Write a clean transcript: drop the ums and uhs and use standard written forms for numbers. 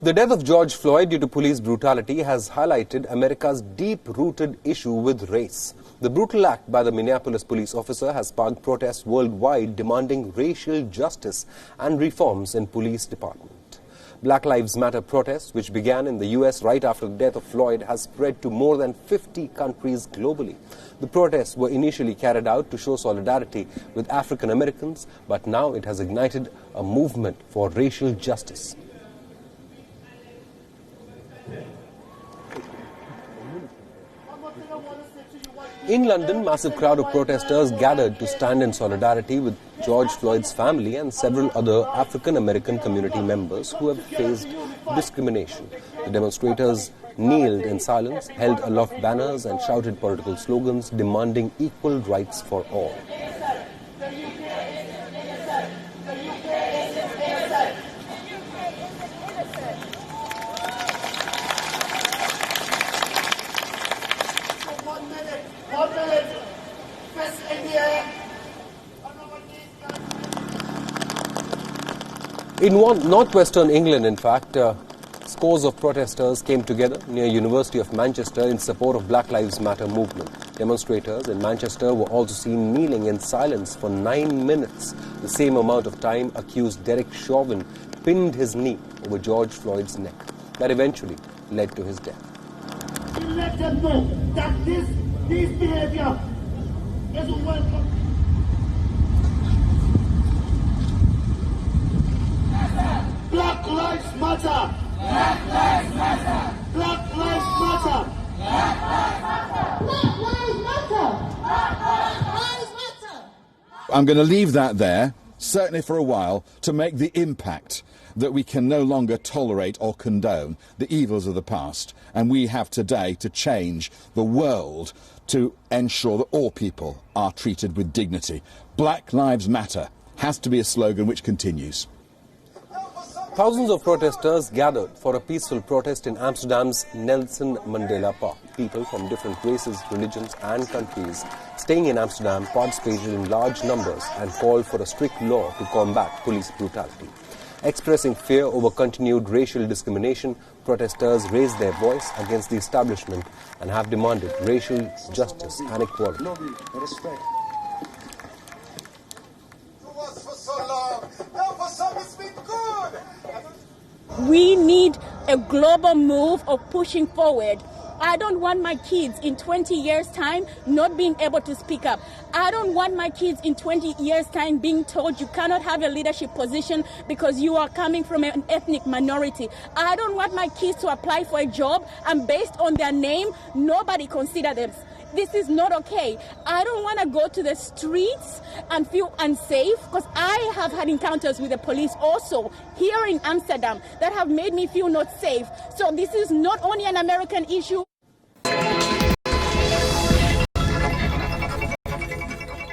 The death of George Floyd due to police brutality has highlighted America's deep-rooted issue with race. The brutal act by the Minneapolis police officer has sparked protests worldwide demanding racial justice and reforms in police department. Black Lives Matter protests, which began in the US right after the death of Floyd, has spread to more than 50 countries globally. The protests were initially carried out to show solidarity with African Americans, but now it has ignited a movement for racial justice. In London, massive crowd of protesters gathered to stand in solidarity with George Floyd's family and several other African-American community members who have faced discrimination. The demonstrators kneeled in silence, held aloft banners and shouted political slogans demanding equal rights for all. In northwestern England, in fact, scores of protesters came together near University of Manchester in support of Black Lives Matter movement. Demonstrators in Manchester were also seen kneeling in silence for 9 minutes, the same amount of time accused Derek Chauvin pinned his knee over George Floyd's neck. That eventually led to his death. Let them know that this behavior isn't welcome. Black lives matter. Black lives matter. Black lives matter. Black lives matter. Black lives matter. I'm going to leave that there, certainly for a while, to make the impact that we can no longer tolerate or condone the evils of the past, and we have today to change the world to ensure that all people are treated with dignity. Black Lives Matter has to be a slogan which continues. Thousands of protesters gathered for a peaceful protest in Amsterdam's Nelson Mandela Park. People from different races, religions and countries staying in Amsterdam participated in large numbers and called for a strict law to combat police brutality. Expressing fear over continued racial discrimination, protesters raised their voice against the establishment and have demanded racial justice and equality. Respect. We need a global move of pushing forward. I don't want my kids in 20 years' time not being able to speak up. I don't want my kids in 20 years' time being told you cannot have a leadership position because you are coming from an ethnic minority. I don't want my kids to apply for a job and based on their name, nobody consider them. This is not okay. I don't want to go to the streets and feel unsafe because I have had encounters with the police also here in Amsterdam that have made me feel not safe. So this is not only an American issue.